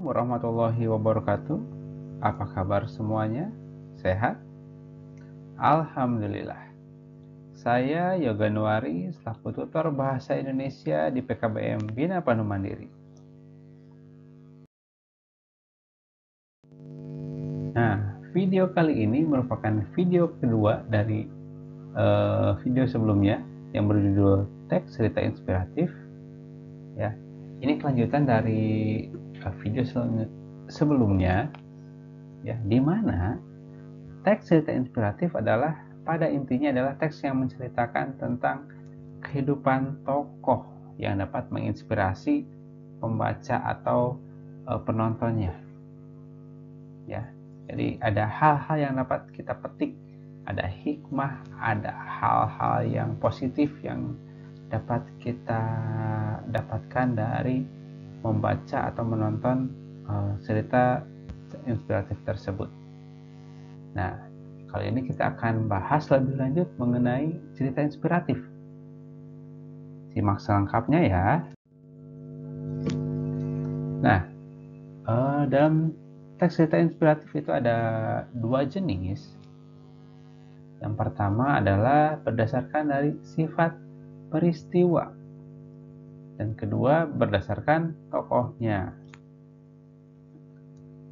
warahmatullahi wabarakatuh. Apa kabar semuanya? Sehat? Alhamdulillah. Saya Yoga Nuari, selaku tutor Bahasa Indonesia di PKBM Bina Pandu Mandiri. Nah, video kali ini merupakan video kedua dari video sebelumnya yang berjudul Teks Cerita Inspiratif. Ya, ini kelanjutan dari video sebelumnya, ya, di mana teks cerita inspiratif adalah pada intinya adalah teks yang menceritakan tentang kehidupan tokoh yang dapat menginspirasi pembaca atau penontonnya. Ya, jadi ada hal-hal yang dapat kita petik, ada hikmah, ada hal-hal yang positif yang dapat kita dapatkan dari membaca atau menonton cerita inspiratif tersebut. Nah, kali ini kita akan bahas lebih lanjut mengenai cerita inspiratif. Simak selengkapnya ya. Nah, dalam teks cerita inspiratif itu ada dua jenis. Yang pertama adalah berdasarkan dari sifat peristiwa, dan kedua berdasarkan tokohnya.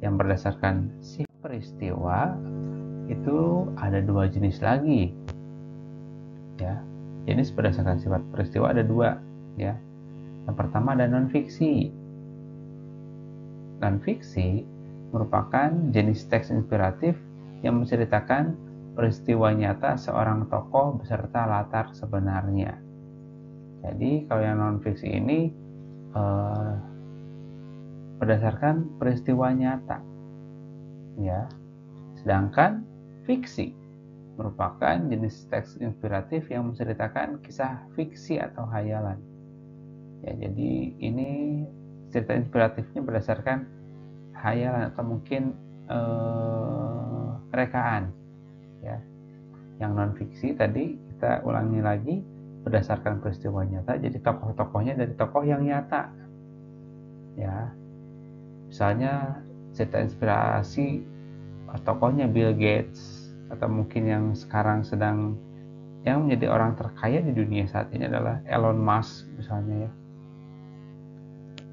Yang berdasarkan sifat peristiwa itu ada dua jenis lagi, ya. Jenis berdasarkan sifat peristiwa ada dua, ya. Yang pertama ada non-fiksi. Non-fiksi merupakan jenis teks inspiratif yang menceritakan peristiwa nyata seorang tokoh beserta latar sebenarnya. Jadi kalau yang non-fiksi ini berdasarkan peristiwa nyata, ya. Sedangkan fiksi merupakan jenis teks inspiratif yang menceritakan kisah fiksi atau hayalan. Ya, jadi ini cerita inspiratifnya berdasarkan hayalan atau mungkin rekaan, ya. Yang non fiksi tadi kita ulangi lagi berdasarkan peristiwa nyata, jadi tokoh-tokohnya dari tokoh yang nyata, ya. Misalnya cerita inspirasi tokohnya Bill Gates, atau mungkin yang sekarang sedang yang menjadi orang terkaya di dunia saat ini adalah Elon Musk misalnya, ya.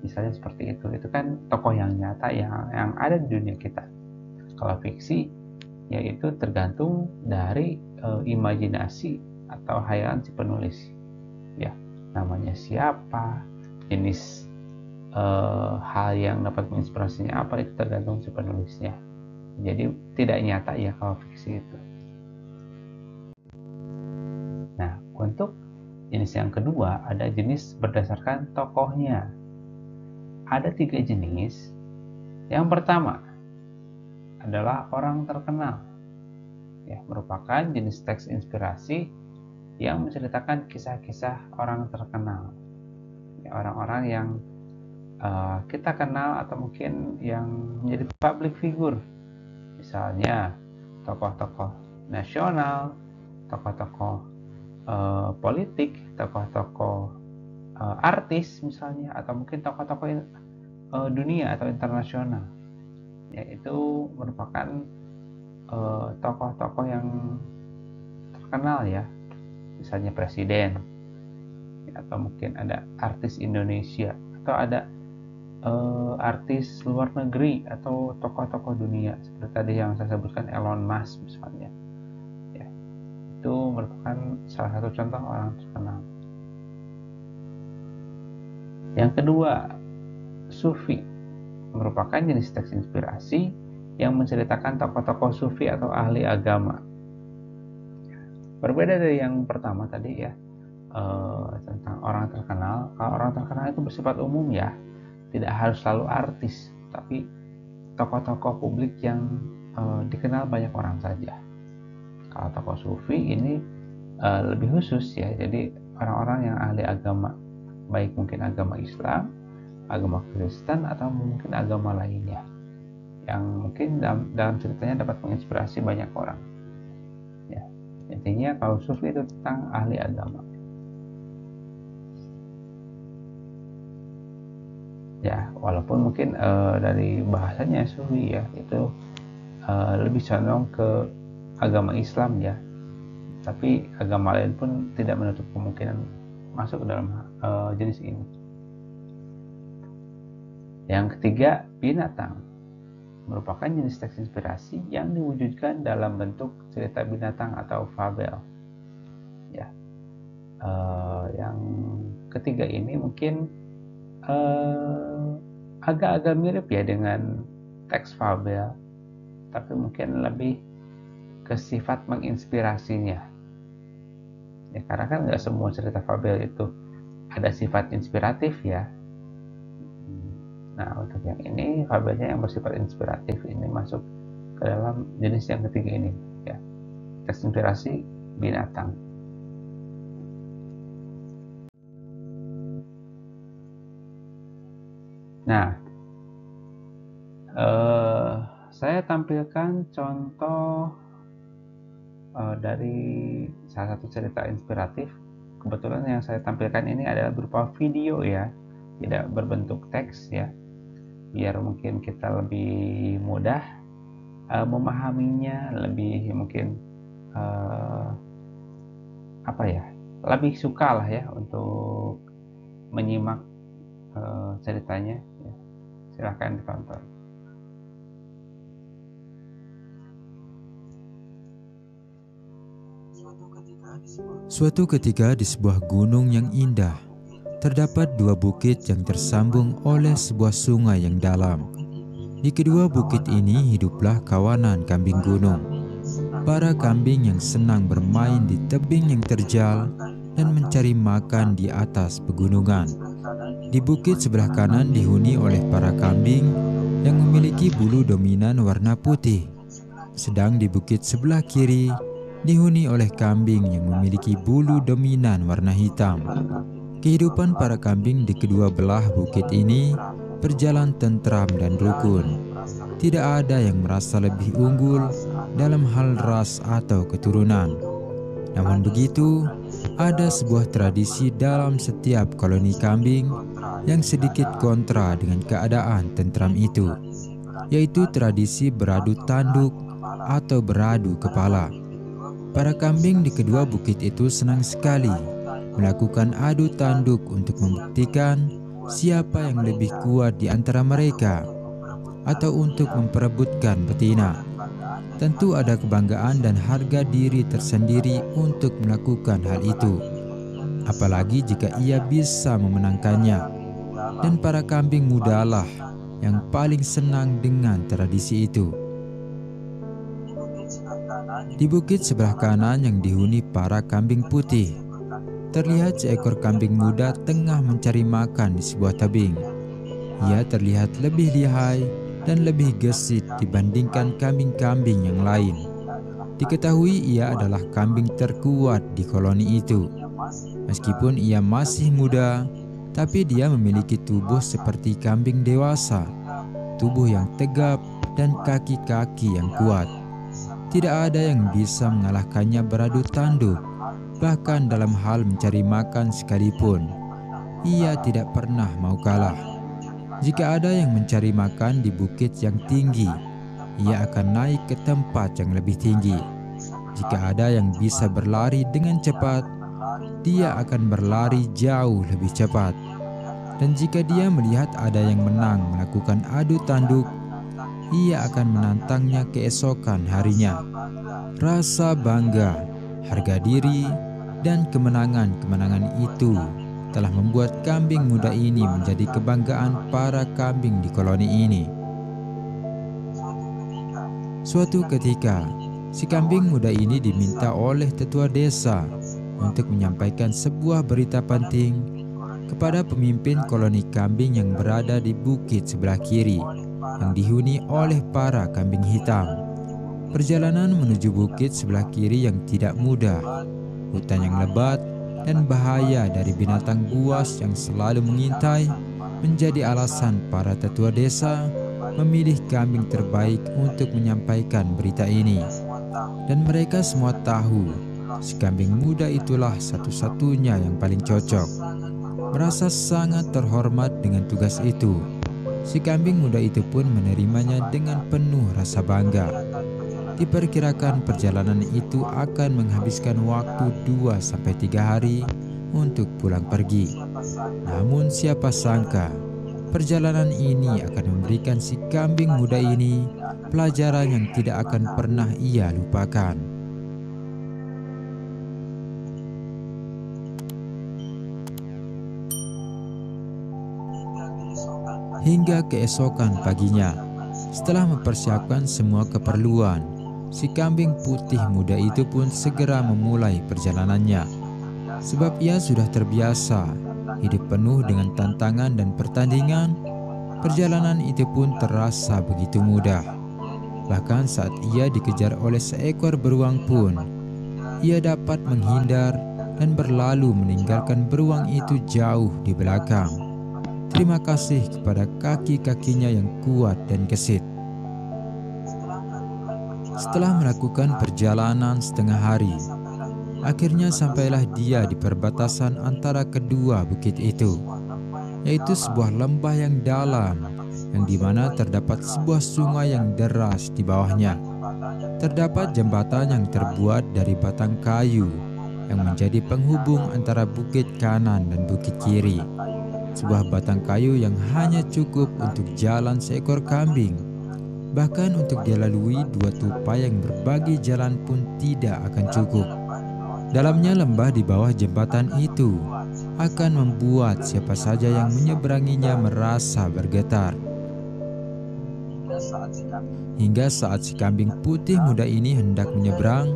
Misalnya seperti itu kan tokoh yang nyata yang ada di dunia kita. Kalau fiksi, yaitu tergantung dari imajinasi atau hayalan si penulis, ya. Namanya siapa, jenis hal yang dapat menginspirasinya apa, itu tergantung si penulisnya. Jadi tidak nyata ya kalau fiksi itu. Nah, untuk jenis yang kedua ada jenis berdasarkan tokohnya. Ada 3 jenis. Yang pertama adalah orang terkenal, ya, merupakan jenis teks inspirasi yang menceritakan kisah-kisah orang terkenal, ya, orang-orang yang kita kenal atau mungkin yang menjadi public figure, misalnya tokoh-tokoh nasional, tokoh-tokoh politik, tokoh-tokoh artis misalnya, atau mungkin tokoh-tokoh dunia atau internasional, yaitu merupakan tokoh-tokoh yang terkenal, ya, misalnya presiden, ya, atau mungkin ada artis Indonesia, atau ada artis luar negeri, atau tokoh-tokoh dunia seperti tadi yang saya sebutkan Elon Musk misalnya, ya. Itu merupakan salah satu contoh orang terkenal. Yang kedua, sufi merupakan jenis teks inspirasi yang menceritakan tokoh-tokoh sufi atau ahli agama. Berbeda dari yang pertama tadi, ya, tentang orang terkenal. Kalau orang terkenal itu bersifat umum, ya, tidak harus selalu artis, tapi tokoh-tokoh publik yang dikenal banyak orang saja. Kalau tokoh sufi ini lebih khusus, ya, jadi orang-orang yang ahli agama, baik mungkin agama Islam, agama Kristen, atau mungkin agama lainnya, yang mungkin dalam ceritanya dapat menginspirasi banyak orang, ya. Intinya kalau sufi itu tentang ahli agama. Ya, walaupun mungkin dari bahasanya sufi ya itu lebih condong ke agama Islam ya, tapi agama lain pun tidak menutup kemungkinan masuk ke dalam jenis ini. Yang ketiga, binatang merupakan jenis teks inspirasi yang diwujudkan dalam bentuk cerita binatang atau fabel. Ya, yang ketiga ini mungkin agak-agak mirip ya dengan teks fabel, tapi mungkin lebih ke sifat menginspirasinya. Ya, karena kan nggak semua cerita fabel itu ada sifat inspiratif ya. Nah, untuk yang ini fabelnya yang bersifat inspiratif ini masuk ke dalam jenis yang ketiga ini ya, teks inspirasi binatang. Nah, saya tampilkan contoh dari salah satu cerita inspiratif. Kebetulan yang saya tampilkan ini adalah berupa video ya, tidak berbentuk teks ya, biar mungkin kita lebih mudah memahaminya, lebih mungkin apa ya, lebih suka lah ya untuk menyimak ceritanya ya. Silahkan ditonton. Suatu ketika di sebuah gunung yang indah, terdapat dua bukit yang tersambung oleh sebuah sungai yang dalam. Di kedua bukit ini hiduplah kawanan kambing gunung. Para kambing yang senang bermain di tebing yang terjal dan mencari makan di atas pegunungan. Di bukit sebelah kanan dihuni oleh para kambing yang memiliki bulu dominan warna putih. Sedang di bukit sebelah kiri dihuni oleh kambing yang memiliki bulu dominan warna hitam. Kehidupan para kambing di kedua belah bukit ini berjalan tentram dan rukun. Tidak ada yang merasa lebih unggul dalam hal ras atau keturunan. Namun begitu, ada sebuah tradisi dalam setiap koloni kambing yang sedikit kontra dengan keadaan tentram itu, yaitu tradisi beradu tanduk atau beradu kepala. Para kambing di kedua bukit itu senang sekali melakukan adu tanduk untuk membuktikan siapa yang lebih kuat di antara mereka, atau untuk memperebutkan betina. Tentu ada kebanggaan dan harga diri tersendiri untuk melakukan hal itu, apalagi jika ia bisa memenangkannya. Dan para kambing mudalah yang paling senang dengan tradisi itu. Di bukit sebelah kanan yang dihuni para kambing putih, terlihat seekor kambing muda tengah mencari makan di sebuah tebing. Ia terlihat lebih lihai dan lebih gesit dibandingkan kambing-kambing yang lain. Diketahui ia adalah kambing terkuat di koloni itu. Meskipun ia masih muda, tapi dia memiliki tubuh seperti kambing dewasa, tubuh yang tegap dan kaki-kaki yang kuat. Tidak ada yang bisa mengalahkannya beradu tanduk, bahkan dalam hal mencari makan sekalipun. Ia tidak pernah mau kalah. Jika ada yang mencari makan di bukit yang tinggi, ia akan naik ke tempat yang lebih tinggi. Jika ada yang bisa berlari dengan cepat, dia akan berlari jauh lebih cepat. Dan jika dia melihat ada yang menang melakukan adu tanduk, ia akan menantangnya keesokan harinya. Rasa bangga, harga diri, dan kemenangan-kemenangan itu telah membuat kambing muda ini menjadi kebanggaan para kambing di koloni ini. Suatu ketika, si kambing muda ini diminta oleh tetua desa untuk menyampaikan sebuah berita penting kepada pemimpin koloni kambing yang berada di bukit sebelah kiri yang dihuni oleh para kambing hitam. Perjalanan menuju bukit sebelah kiri yang tidak mudah, hutan yang lebat, dan bahaya dari binatang buas yang selalu mengintai menjadi alasan para tetua desa memilih kambing terbaik untuk menyampaikan berita ini. Dan mereka semua tahu si kambing muda itulah satu-satunya yang paling cocok. Merasa sangat terhormat dengan tugas itu, Si kambing muda itu pun menerimanya dengan penuh rasa bangga. Diperkirakan perjalanan itu akan menghabiskan waktu 2-3 hari untuk pulang pergi. Namun siapa sangka perjalanan ini akan memberikan si kambing muda ini pelajaran yang tidak akan pernah ia lupakan. Hingga keesokan paginya, setelah mempersiapkan semua keperluan, si kambing putih muda itu pun segera memulai perjalanannya. Sebab ia sudah terbiasa hidup penuh dengan tantangan dan pertandingan, perjalanan itu pun terasa begitu mudah. Bahkan saat ia dikejar oleh seekor beruang pun, ia dapat menghindar dan berlalu meninggalkan beruang itu jauh di belakang. Terima kasih kepada kaki-kakinya yang kuat dan gesit. Setelah melakukan perjalanan setengah hari, akhirnya sampailah dia di perbatasan antara kedua bukit itu, yaitu sebuah lembah yang dalam, yang dimana terdapat sebuah sungai yang deras di bawahnya. Terdapat jembatan yang terbuat dari batang kayu yang menjadi penghubung antara bukit kanan dan bukit kiri. Sebuah batang kayu yang hanya cukup untuk jalan seekor kambing. Bahkan untuk dilalui 2 tupai yang berbagi jalan pun tidak akan cukup. Dalamnya lembah di bawah jembatan itu akan membuat siapa saja yang menyeberanginya merasa bergetar. Hingga saat si kambing putih muda ini hendak menyeberang,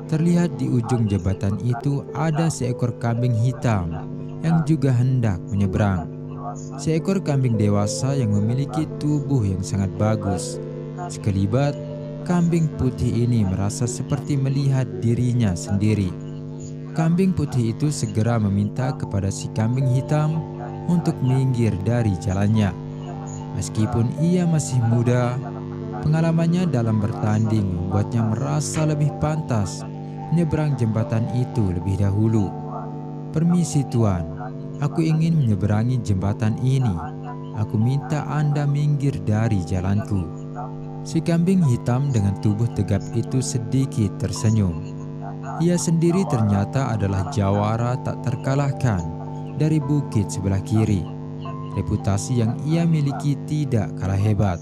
terlihat di ujung jembatan itu ada seekor kambing hitam yang juga hendak menyeberang. Seekor kambing dewasa yang memiliki tubuh yang sangat bagus. Sekelibat, kambing putih ini merasa seperti melihat dirinya sendiri. Kambing putih itu segera meminta kepada si kambing hitam untuk minggir dari jalannya. Meskipun ia masih muda, pengalamannya dalam bertanding membuatnya merasa lebih pantas menyeberang jembatan itu lebih dahulu. "Permisi Tuan, aku ingin menyeberangi jembatan ini. Aku minta Anda minggir dari jalanku." Si kambing hitam dengan tubuh tegap itu sedikit tersenyum. Ia sendiri ternyata adalah jawara tak terkalahkan dari bukit sebelah kiri. Reputasi yang ia miliki tidak kalah hebat.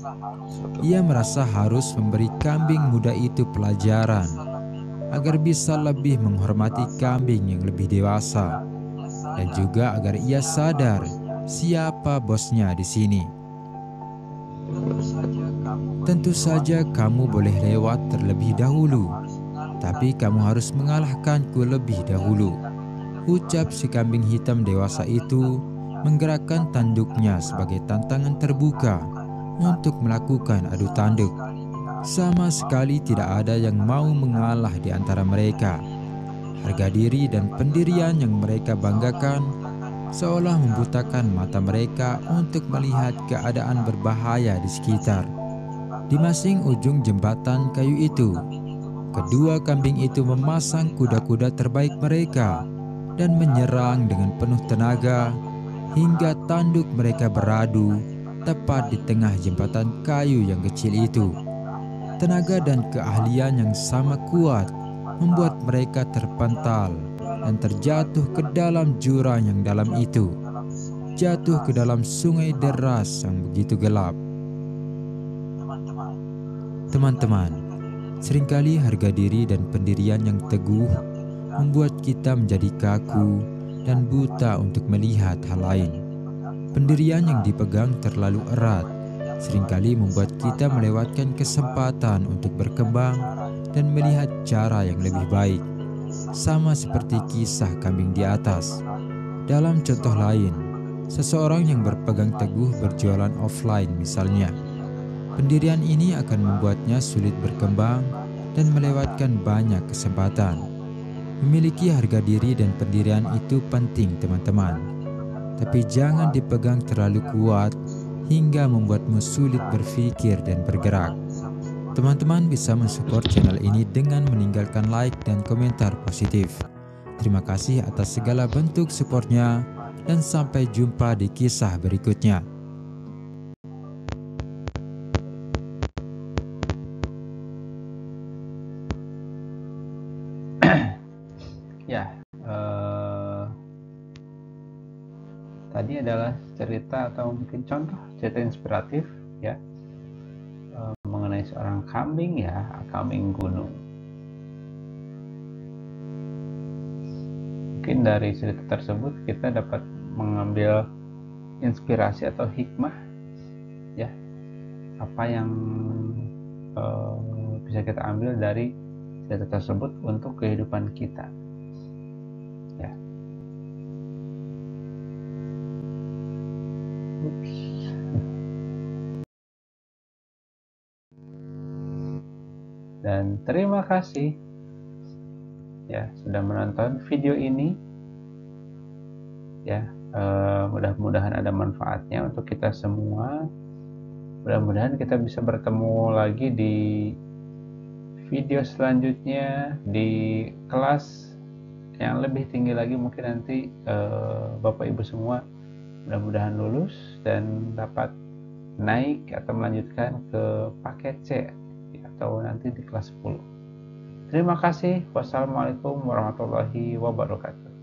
Ia merasa harus memberi kambing muda itu pelajaran agar bisa lebih menghormati kambing yang lebih dewasa, dan juga agar ia sadar siapa bosnya di sini. "Tentu saja kamu boleh lewat terlebih dahulu, tapi kamu harus mengalahkanku lebih dahulu," ucap si kambing hitam dewasa itu, menggerakkan tanduknya sebagai tantangan terbuka untuk melakukan adu tanduk. Sama sekali tidak ada yang mau mengalah di antara mereka. Harga diri dan pendirian yang mereka banggakan seolah membutakan mata mereka untuk melihat keadaan berbahaya di sekitar. Di masing ujung jembatan kayu itu, kedua kambing itu memasang kuda-kuda terbaik mereka dan menyerang dengan penuh tenaga hingga tanduk mereka beradu tepat di tengah jembatan kayu yang kecil itu. Tenaga dan keahlian yang sama kuat membuat mereka terpental dan terjatuh ke dalam jurang yang dalam itu, jatuh ke dalam sungai deras yang begitu gelap. Teman-teman, seringkali harga diri dan pendirian yang teguh membuat kita menjadi kaku dan buta untuk melihat hal lain. Pendirian yang dipegang terlalu erat seringkali membuat kita melewatkan kesempatan untuk berkembang dan melihat cara yang lebih baik. Sama seperti kisah kambing di atas. Dalam contoh lain, seseorang yang berpegang teguh berjualan offline misalnya, pendirian ini akan membuatnya sulit berkembang dan melewatkan banyak kesempatan. Memiliki harga diri dan pendirian itu penting teman-teman, tapi jangan dipegang terlalu kuat hingga membuatmu sulit berpikir dan bergerak. Teman-teman bisa mensupport channel ini dengan meninggalkan like dan komentar positif. Terima kasih atas segala bentuk supportnya dan sampai jumpa di kisah berikutnya. tadi adalah cerita atau mungkin contoh cerita inspiratif ya, mengenai seorang kambing ya, kambing gunung. Mungkin dari cerita tersebut kita dapat mengambil inspirasi atau hikmah ya, apa yang bisa kita ambil dari cerita tersebut untuk kehidupan kita ya. Dan terima kasih ya sudah menonton video ini ya. Mudah-mudahan ada manfaatnya untuk kita semua. Mudah-mudahan kita bisa bertemu lagi di video selanjutnya, di kelas yang lebih tinggi lagi. Mungkin nanti Bapak Ibu semua mudah-mudahan lulus dan dapat naik atau melanjutkan ke paket C atau nanti di kelas 10. Terima kasih. Wassalamualaikum warahmatullahi wabarakatuh.